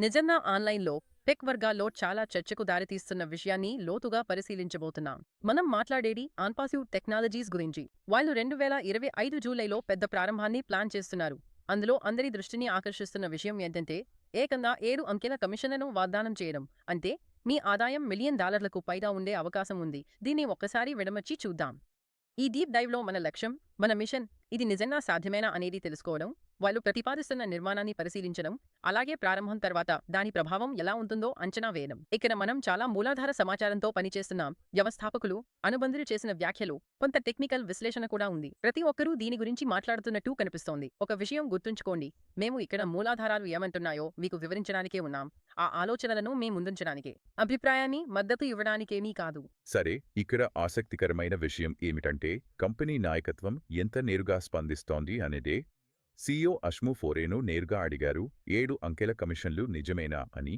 నిజంగా ఆన్లైన్లో టెక్ వర్గాల్లో చాలా చర్చకు దారితీస్తున్న విషయాన్ని లోతుగా పరిశీలించబోతున్నాం. మనం మాట్లాడేది ఆన్పాసివ్ టెక్నాలజీస్ గురించి. వాళ్ళు 2025 జూలైలో పెద్ద ప్రారంభాన్ని ప్లాన్ చేస్తున్నారు. అందులో అందరి దృష్టిని ఆకర్షిస్తున్న విషయం ఏంటంటే ఏకంగా 7 అంకెల కమిషన్లను వాగ్దానం చేయడం. అంటే మీ ఆదాయం $1 మిలియన్ పైగా ఉండే అవకాశం ఉంది. దీన్ని ఒక్కసారి విడమర్చి చూద్దాం. ఈ డీప్ డైవ్లో మన లక్ష్యం, మన మిషన్, ఇది నిజంగా సాధ్యమేనా అనేది తెలుసుకోవడం, వాళ్ళు ప్రతిపాదిస్తున్న నిర్మాణాన్ని పరిశీలించడం, అలాగే ప్రారంభం తర్వాత దాని ప్రభావం ఎలా ఉంటుందో అంచనా వేయడం. ఇక్కడ మనం చాలా మూలాధార సమాచారంతో పనిచేస్తున్నాం. వ్యవస్థాపకులు, అనుబంధులు చేసిన వ్యాఖ్యలు, కొంత టెక్నికల్ విశ్లేషణ కూడా ఉంది. ప్రతి ఒక్కరూ దీని గురించి మాట్లాడుతున్నట్టు కనిపిస్తోంది. ఒక విషయం గుర్తుంచుకోండి, మేము ఇక్కడ మూలాధారాలు ఏమంటున్నాయో మీకు వివరించడానికే ఉన్నాం. ఆ ఆలోచనలను మీ ముందుంచడానికే. అభిప్రాయాన్ని, మద్దతు ఇవ్వడానికేమీ కాదు. సరే, ఇక్కడ ఆసక్తికరమైన విషయం ఏమిటంటే కంపెనీ నాయకత్వం ఎంత నేరుగా స్పందిస్తోంది అనేదే. సీఈఓ అష్ము ఫోరేను నేరుగా అడిగారు, 7 అంకెల కమిషన్లు నిజమేనా అని.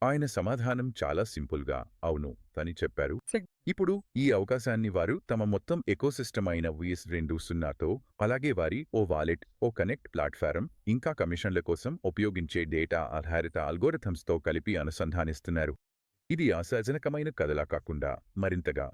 ఆయన సమాధానం చాలా సింపుల్గా అవును అని చెప్పారు. ఇప్పుడు ఈ అవకాశాన్ని వారు తమ మొత్తం ఎకోసిస్టమ్ అయిన VS20తో, అలాగే వారి ఓ వాలెట్, ఓ కనెక్ట్ ప్లాట్ఫారం, ఇంకా కమిషన్ల కోసం ఉపయోగించే డేటా ఆధారిత అల్గోరిథమ్స్తో కలిపి అనుసంధానిస్తున్నారు. ఇది ఆశాజనకమైన కథలా కాకుండా మరింతగా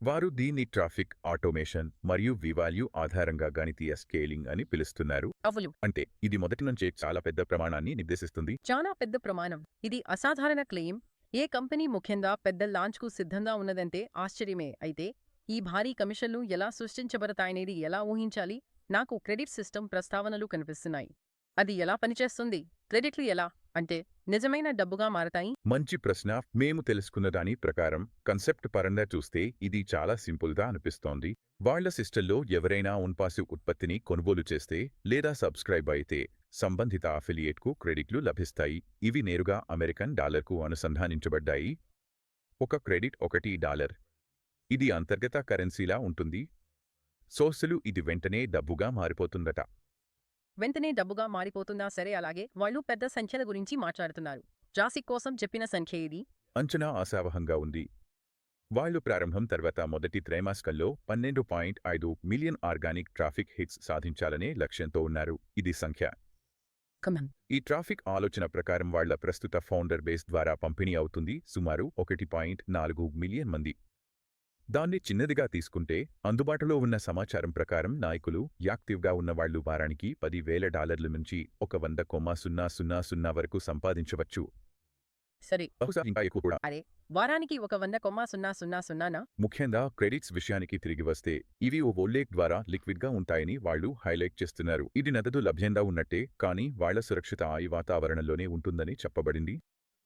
వారు దీన్ని ట్రాఫిక్ ఆటోమేషన్ మరియు వివాల్యూ ఆధారంగా గణితీయ స్కేలింగ్ అని పిలుస్తున్నారు. అవును, అంటే ఇది మొదటి నుంచే చాలా పెద్ద ప్రమాణాన్ని నిర్దేశిస్తుంది. చాలా పెద్ద ప్రమాణం. ఇది అసాధారణ క్లెయిమ్. ఏ కంపెనీ ముఖ్యంగా పెద్ద లాంచ్కు సిద్ధంగా ఉన్నదంటే ఆశ్చర్యమే. అయితే ఈ భారీ కమిషన్లు ఎలా సృష్టించబడతాయనేది ఎలా ఊహించాలి? నాకు క్రెడిట్ సిస్టమ్ ప్రస్తావనలు కనిపిస్తున్నాయి. అది ఎలా పనిచేస్తుంది? క్రెడిట్లు ఎలా అంటే నిజమైన డబ్బుగా మారతాయి? మంచి ప్రశ్న. మేము తెలుసుకున్న దాని ప్రకారం కన్సెప్ట్ పరంగా చూస్తే ఇది చాలా సింపుల్గా అనిపిస్తోంది. వాళ్ల సిస్టంలో ఎవరైనా ఉన్పాసివ్ ఉత్పత్తిని కొనుగోలు చేస్తే లేదా సబ్స్క్రైబ్ అయితే సంబంధిత అఫిలియేట్కు క్రెడిట్లు లభిస్తాయి. ఇవి నేరుగా అమెరికన్ డాలర్కు అనుసంధానించబడ్డాయి. ఒక క్రెడిట్ $1. ఇది అంతర్గత కరెన్సీలా ఉంటుంది. సోర్సులు ఇది వెంటనే డబ్బుగా మారిపోతుందట. వెంటనే డబ్బుగా మారిపోతుందా? సరే, అలాగే వాళ్ళు పెద్ద సంఖ్యల గురించి మాట్లాడుతున్నారు. జాసిక్ కోసం చెప్పిన సంఖ్య ఇది. అంచనా ఆశావహంగా ఉంది. వాళ్లు ప్రారంభం తర్వాత మొదటి త్రైమాసికంలో 12.5 మిలియన్ ఆర్గానిక్ ట్రాఫిక్ హిట్స్ సాధించాలనే లక్ష్యంతో ఉన్నారు. ఇది సంఖ్య. ఈ ట్రాఫిక్ ఆలోచన ప్రకారం వాళ్ల ప్రస్తుత ఫౌండర్ బేస్ ద్వారా పంపిణీ అవుతుంది సుమారు 1.4 మిలియన్ మంది. దాన్ని చిన్నదిగా తీసుకుంటే అందుబాటులో ఉన్న సమాచారం ప్రకారం నాయకులు, యాక్టివ్గా ఉన్నవాళ్లు వారానికి $10,000 నుంచి $100,000 వరకు సంపాదించవచ్చు. సరే, బహుశా ఇంకా ఎక్కువ కూడా. అరే, వారానికి $100,000 ముఖ్యంగా క్రెడిట్స్ విషయానికి తిరిగి వస్తే ఇవి ఓ వోల్లేక్ ద్వారా లిక్విడ్గా ఉంటాయని వాళ్లు హైలైట్ చేస్తున్నారు. ఇది నగదు లభ్యంగా ఉన్నట్టే, కానీ వాళ్ల సురక్షిత ఆయి వాతావరణంలోనే ఉంటుందని చెప్పబడింది.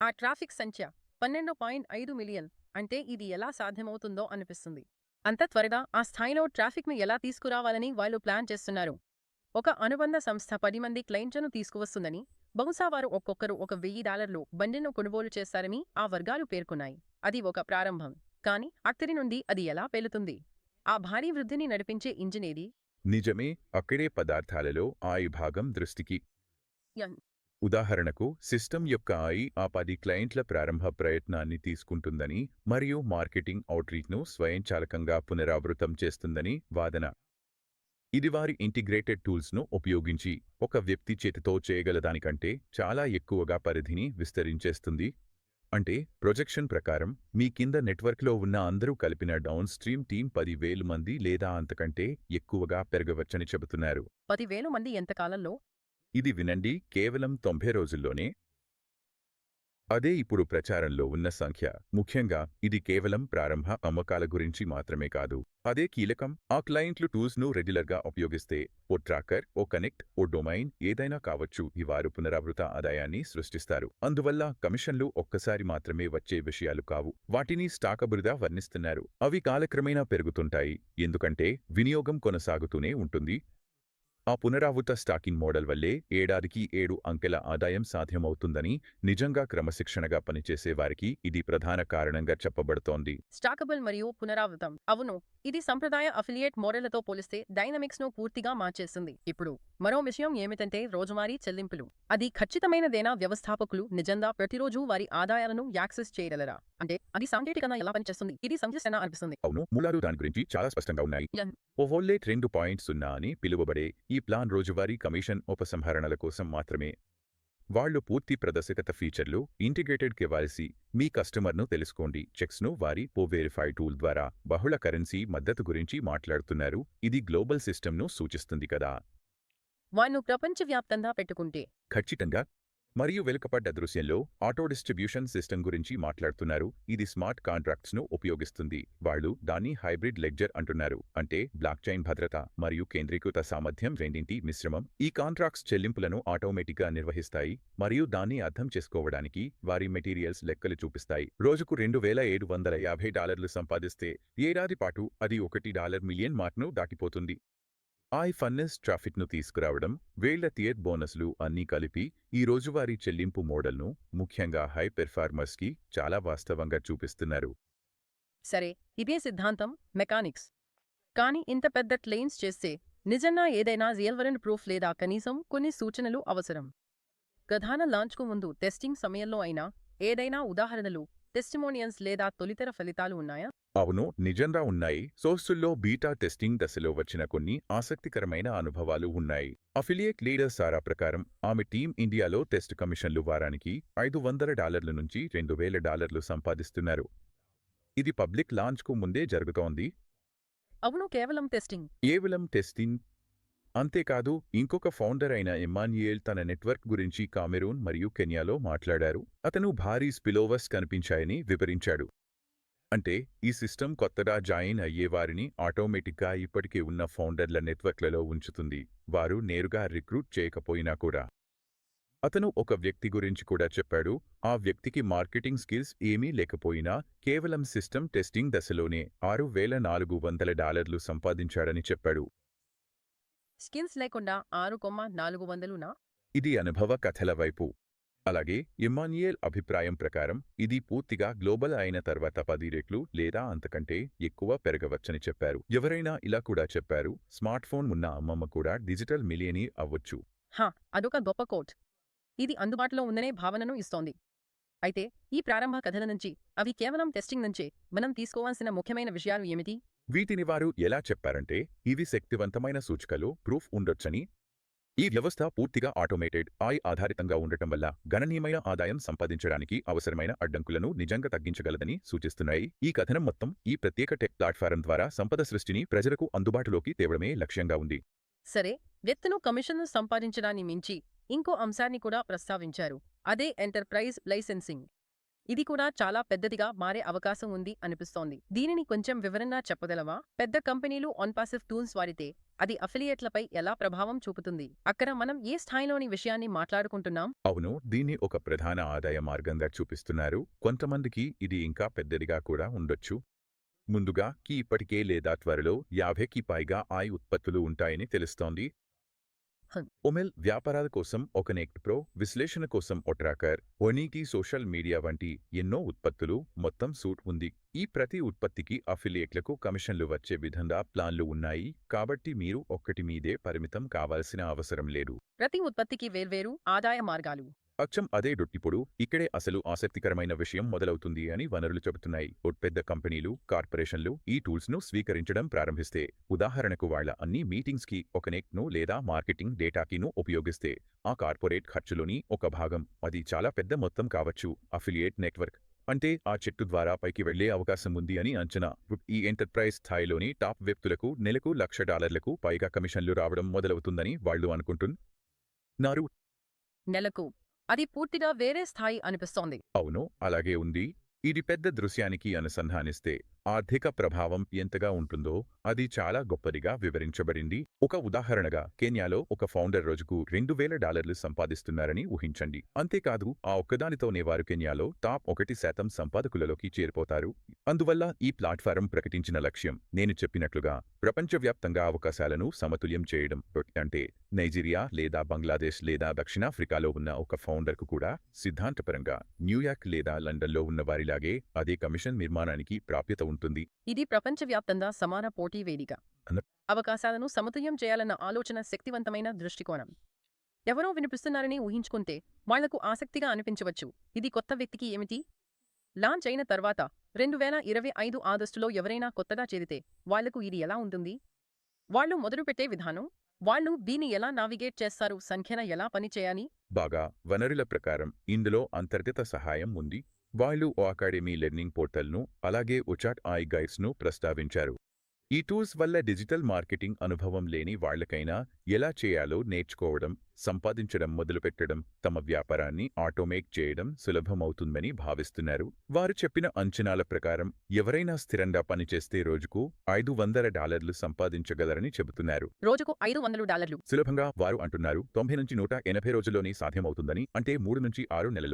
ఆ ట్రాఫిక్ సంఖ్య 12.5 మిలియన్ అంటే ఇది ఎలా సాధ్యమవుతుందో అనిపిస్తుంది. అంత త్వరగా ఆ స్థాయిలో ట్రాఫిక్ను ఎలా తీసుకురావాలని వాళ్ళు ప్లాన్ చేస్తున్నారు? ఒక అనుబంధ సంస్థ 10 మంది క్లయింట్లను తీసుకువస్తుందని, బహుశా వారు ఒక్కొక్కరు $1,000 బండిను కొనుగోలు చేస్తారని ఆ వర్గాలు పేర్కొన్నాయి. అది ఒక ప్రారంభం. కానీ అక్కడి నుండి అది ఎలా పేలుతుంది? ఆ భారీ వృద్ధిని నడిపించే ఇంజినేది? నిజమే, అక్కడే పదార్థాలలో ఆ విభాగం దృష్టికి. ఉదాహరణకు, సిస్టమ్ యొక్క ఆ 10 క్లయింట్ల ప్రారంభ ప్రయత్నాన్ని తీసుకుంటుందని మరియు మార్కెటింగ్ అవుట్రీచ్ను స్వయంచాలకంగా పునరావృతం చేస్తుందని వాదన. ఇది వారి ఇంటిగ్రేటెడ్ టూల్స్ను ఉపయోగించి ఒక వ్యక్తి చేతితో చేయగలదానికంటే చాలా ఎక్కువగా పరిధిని విస్తరించేస్తుంది. అంటే ప్రొజెక్షన్ ప్రకారం మీ కింద నెట్వర్క్లో ఉన్న అందరూ కలిపిన డౌన్ స్ట్రీమ్ టీం 10,000 మంది లేదా అంతకంటే ఎక్కువగా పెరగవచ్చని చెబుతున్నారు. 10,000 మంది ఎంతకాలంలో? ఇది వినండి, కేవలం 90 రోజుల్లోనే. అదే ఇప్పుడు ప్రచారంలో ఉన్న సంఖ్య. ముఖ్యంగా ఇది కేవలం ప్రారంభ అమ్మకాల గురించి మాత్రమే కాదు. అదే కీలకం. ఆ క్లయింట్లు టూల్స్ను రెగ్యులర్గా ఉపయోగిస్తే ఓ ట్రాకర్, ఓ కనెక్ట్, ఓ డొమైన్ ఏదైనా కావచ్చు, ఈ వారు పునరావృత ఆదాయాన్ని సృష్టిస్తారు. అందువల్ల కమిషన్లు ఒక్కసారి మాత్రమే వచ్చే విషయాలు కావు. వాటిని స్టాకబురుగా వర్ణిస్తున్నారు. అవి కాలక్రమేణా పెరుగుతుంటాయి, ఎందుకంటే వినియోగం కొనసాగుతూనే ఉంటుంది. ఆ పునరావృత స్టాకింగ్ మోడల్ వల్లే ఏడాదికి 7 అంకెల ఆదాయం సాధ్యమవుతుందని నిజంగా క్రమశిక్షణగా పనిచేసే వారికి ఇది ప్రధాన కారణంగా చెప్పబడుతోంది. స్టాకబుల్ మరియు పునరావృతం. అవును, ఇది సంప్రదాయ అఫిలియేట్ మోడళ్లతో పోలిస్తే డైనమిక్స్ను పూర్తిగా మార్చేస్తుంది. ఇప్పుడు మరో విషయం ఏమిటంటే రోజువారీ చెల్లింపులు. అది ఖచ్చితమైనదేనా? వ్యవస్థాపకులు నిజంగా ప్రతిరోజు వారి ఆదాయాలను యాక్సెస్ చేయగలరా? అంటే అది సాంకేతికంగా ఎలా పనిచేస్తుంది? ఇది సంక్లిష్టంగా అనిపిస్తుంది. అవును, మూలాలు దాని గురించి చాలా స్పష్టంగా ఉన్నాయి. ఓ వోల్లేట్ 2.0 అని పిలువబడే ఈ ప్లాన్ రోజువారీ కమిషన్ ఉపసంహరణల కోసం మాత్రమే. వాళ్ళు పూర్తి ప్రదర్శకత ఫీచర్లు, ఇంటిగ్రేటెడ్ కేవైసీ, మీ కస్టమర్ను తెలుసుకోండి చెక్స్ను వారి వెరిఫై టూల్ ద్వారా బహుళ కరెన్సీ మద్దతు గురించి మాట్లాడుతున్నారు. ఇది గ్లోబల్ సిస్టమ్ను సూచిస్తుంది కదా. వాళ్ళు ప్రపంచవ్యాప్తంగా పెట్టుకుంటే ఖచ్చితంగా. మరియు వెనుకపడ్డ దృశ్యంలో ఆటో డిస్ట్రిబ్యూషన్ సిస్టమ్ గురించి మాట్లాడుతున్నారు. ఇది స్మార్ట్ కాంట్రాక్ట్స్ను ఉపయోగిస్తుంది. వాళ్ళు దాన్ని హైబ్రిడ్ లెడ్జర్ అంటున్నారు. అంటే బ్లాక్చైన్ భద్రత మరియు కేంద్రీకృత సామర్థ్యం రెండింటి మిశ్రమం. ఈ కాంట్రాక్ట్స్ చెల్లింపులను ఆటోమేటిక్గా నిర్వహిస్తాయి మరియు దాన్ని అర్థం చేసుకోవడానికి వారి మెటీరియల్స్ లెక్కలు చూపిస్తాయి. రోజుకు $2,750 సంపాదిస్తే ఏడాది పాటు అది $1 మిలియన్ మార్క్ను దాటిపోతుంది. ఐ ఫన్నెస్ ట్రాఫిక్ను తీసుకురావడం, వేళ్ల టియర్ బోనస్లు అన్నీ కలిపి ఈ రోజువారీ చెల్లింపు మోడల్ను ముఖ్యంగా హై పెర్ఫార్మర్స్కి చాలా వాస్తవంగా చూపిస్తున్నారు. సరే, ఇదే సిద్ధాంతం, మెకానిక్స్. కానీ ఇంత పెద్ద క్లెయిమ్స్ చేస్తే నిజంగా ఏదైనా రియల్ ప్రూఫ్ లేదా కనీసం కొన్ని సూచనలు అవసరం. ప్రధాన లాంచ్కు ముందు టెస్టింగ్ సమయంలో అయినా ఏదైనా ఉదాహరణలు, టెస్టిమోనియల్స్ లేదా తొలితర ఫలితాలు ఉన్నాయా? అవును, నిజంగా ఉన్నాయి. సోర్సుల్లో బీటా టెస్టింగ్ దశలో వచ్చిన కొన్ని ఆసక్తికరమైన అనుభవాలు ఉన్నాయి. అఫిలియేట్ లీడర్ సారా ప్రకారం ఆమె టీం ఇండియాలో టెస్ట్ కమిషన్లు వారానికి $500 నుంచి $2,000 సంపాదిస్తున్నారు. ఇది పబ్లిక్ లాంచ్కు ముందే జరుగుతోంది. అవును, కేవలం టెస్టింగ్ అంతేకాదు, ఇంకొక ఫౌండర్ అయిన ఎమ్మాన్యుయేల్ తన నెట్వర్క్ గురించి కామెరూన్ మరియు కెన్యాలో మాట్లాడారు. అతను భారీ స్పిలోవర్స్ కనిపించాయని వివరించాడు. అంటే ఈ సిస్టమ్ కొత్తగా జాయిన్ అయ్యేవారిని ఆటోమేటిక్గా ఇప్పటికే ఉన్న ఫౌండర్ల నెట్వర్క్లలో ఉంచుతుంది, వారు నేరుగా రిక్రూట్ చేయకపోయినా కూడా. అతను ఒక వ్యక్తి గురించి కూడా చెప్పాడు. ఆ వ్యక్తికి మార్కెటింగ్ స్కిల్స్ ఏమీ లేకపోయినా కేవలం సిస్టమ్ టెస్టింగ్ దశలోనే $6,400 సంపాదించాడని చెప్పాడు. స్కిల్స్ లేకుండా 6,400నా? ఇది అనుభవ కథల వైపు. అలాగే ఇమ్మాన్యుయేల్ అభిప్రాయం ప్రకారం ఇది పూర్తిగా గ్లోబల్ అయిన తర్వాత 10 రెట్లు లేదా అంతకంటే ఎక్కువ పెరగవచ్చని చెప్పారు. ఎవరైనా ఇలా కూడా చెప్పారు, స్మార్ట్ఫోన్ ఉన్న అమ్మమ్మ కూడా డిజిటల్ మిలియనీర్ అవ్వొచ్చు. అదొక గొప్ప కోట్. ఇది అందుబాటులో ఉందనే భావనను ఇస్తోంది. అయితే ఈ ప్రారంభ కథల నుంచి, అవి కేవలం టెస్టింగ్ నుంచే మనం తీసుకోవాల్సిన ముఖ్యమైన విషయాలు ఏమిటి? వీటిని వారు ఎలా చెప్పారంటే, ఇవి శక్తివంతమైన సూచికలు, ప్రూఫ్ ఉండొచ్చని. ఈ వ్యవస్థ పూర్తిగా ఆటోమేటెడ్, ఆధారితంగా ఉండటం వల్ల గణనీయమైన ఆదాయం సంపాదించడానికి అవసరమైన అడ్డంకులను నిజంగా తగ్గించగలదని సూచిస్తున్నాయి. ఈ కథనం మొత్తం ఈ ప్రత్యేక టెక్ ప్లాట్ఫారం ద్వారా సంపద సృష్టిని ప్రజలకు అందుబాటులోకి తేవడమే లక్ష్యంగా ఉంది. సరే, వ్యక్తులు కమిషన్ను సంపాదించడాన్ని మించి ఇంకో అంశాన్ని కూడా ప్రస్తావించారు. అదే ఎంటర్ప్రైజ్ లైసెన్సింగ్. ఇది కూడా చాలా పెద్దదిగా మారే అవకాశం ఉంది అనిపిస్తోంది. దీనిని కొంచెం వివరంగా చెప్పగలవా? పెద్ద కంపెనీలు ఆన్పాసివ్ టూల్స్ వాడితే అది అఫిలియేట్లపై ఎలా ప్రభావం చూపుతుంది? అక్కడ మనం ఏ స్థాయిలోని విషయాన్ని మాట్లాడుకుంటున్నాం? అవును, దీన్ని ఒక ప్రధాన ఆదాయ మార్గంగా చూపిస్తున్నారు. కొంతమందికి ఇది ఇంకా పెద్దదిగా కూడా ఉండొచ్చు. ముందుగా ఇప్పటికే లేదా త్వరలో 50కి పైగా ఉత్పత్తులు ఉంటాయని తెలుస్తోంది. ఒమెల్ వ్యాపారాల కోసం ఒక నెక్ట్ ప్రో, విశ్లేషణ కోసం ట్రాకర్, ఒనీటి సోషల్ మీడియా వంటి ఎన్నో ఉత్పత్తులు, మొత్తం సూట్ ఉంది. ఈ ప్రతి ఉత్పత్తికి అఫిలియేట్లకు కమిషన్లు వచ్చే విధంగా ప్లాన్లు ఉన్నాయి. కాబట్టి మీరు ఒక్కటి మీదే పరిమితం కావాల్సిన అవసరం లేదు. ప్రతి ఉత్పత్తికి వేర్వేరు ఆదాయ మార్గాలు. అచ్చం అదే. ఇప్పుడు ఇక్కడే అసలు ఆసక్తికరమైన విషయం మొదలవుతుంది అని వనరులు చెబుతున్నాయి. పెద్ద కంపెనీలు, కార్పొరేషన్లు ఈ టూల్స్ను స్వీకరించడం ప్రారంభిస్తే, ఉదాహరణకు వాళ్ళ అన్ని మీటింగ్స్కి ఒక నెట్ను లేదా మార్కెటింగ్ డేటాకిను ఉపయోగిస్తే, ఆ కార్పొరేట్ ఖర్చులోని ఒక భాగం, అది చాలా పెద్ద మొత్తం కావచ్చు, అఫిలియేట్ నెట్వర్క్ అంటే ఆ చెట్టు ద్వారా పైకి వెళ్లే అవకాశం ఉంది అని అంచనా. ఈ ఎంటర్ప్రైజ్ స్థాయిలోని టాప్ వ్యక్తులకు నెలకు $1,00,000 పైగా కమిషన్లు రావడం మొదలవుతుందని వాళ్ళు అనుకుంటున్నారు. నెలకు? అది పూర్తిగా వేరే స్థాయి అనిపిస్తోంది. అవును, అలాగే ఉంది. ఇది పెద్ద దృశ్యానికి అనుసంధానిస్తే ఆర్థిక ప్రభావం ఎంతగా ఉంటుందో అది చాలా గొప్పదిగా వివరించబడింది. ఒక ఉదాహరణగా, కెన్యాలో ఒక ఫౌండర్ రోజుకు $2,000 సంపాదిస్తున్నారని ఊహించండి. అంతేకాదు, ఆ ఒక్కదానితోనే వారు కెన్యాలో టాప్ 1% సంపాదకులలోకి చేరిపోతారు. అందువల్ల ఈ ప్లాట్ఫారం ప్రకటించిన లక్ష్యం, నేను చెప్పినట్లుగా, ప్రపంచవ్యాప్తంగా అవకాశాలను సమతుల్యం చేయడం. అంటే నైజీరియా లేదా బంగ్లాదేశ్ లేదా దక్షిణాఫ్రికాలో ఉన్న ఒక ఫౌండర్కు కూడా సిద్ధాంతపరంగా న్యూయార్క్ లేదా లండన్లో ఉన్న వారిలాగే అదే కమిషన్ నిర్మాణానికి ప్రాప్యత ఉంటుంది. ఇది ప్రపంచవ్యాప్తంగా సమాన పోటీ వేదిక. అవకాశాలను సమతుల్యం చేయాలన్న ఆలోచన శక్తివంతమైన దృష్టికోణం. ఎవరో వినిపిస్తున్నారని ఊహించుకుంటే వాళ్లకు ఆసక్తిగా అనిపించవచ్చు. ఇది కొత్త వ్యక్తికి ఏమిటి? లాంచ్ అయిన తర్వాత 2025 ఆగస్టులో ఎవరైనా కొత్తగా చేరితే వాళ్లకు ఇది ఎలా ఉంటుంది? వాళ్ళు మొదలుపెట్టే విధానం, వాళ్ళు దీన్ని ఎలా నావిగేట్ చేస్తారు, సంఖ్యన ఎలా పనిచేయని? బాగా వనరుల ప్రకారం ఇందులో అంతర్గత సహాయం ఉంది. వాళ్ళు ఓ అకాడమీ లెర్నింగ్ పోర్టల్ను అలాగే ఉచాట్ ఐ గైడ్స్ను ప్రస్తావించారు. ఈ టూల్స్ వల్ల డిజిటల్ మార్కెటింగ్ అనుభవం లేని వాళ్లకైనా ఎలా చేయాలో నేర్చుకోవడం, సంపాదించడం మొదలుపెట్టడం, తమ వ్యాపారాన్ని ఆటోమేట్ చేయడం సులభమవుతుందని భావిస్తున్నారు. వారు చెప్పిన అంచనాల ప్రకారం ఎవరైనా స్థిరంగా పనిచేస్తే రోజుకు $500 సంపాదించగలరని చెబుతున్నారు. రోజుకు $500. సులభంగా వారు అంటున్నారు 90 నుంచి 180 రోజుల్లోనే సాధ్యమవుతుందని, అంటే 3 నుంచి 6 నెలల్లో.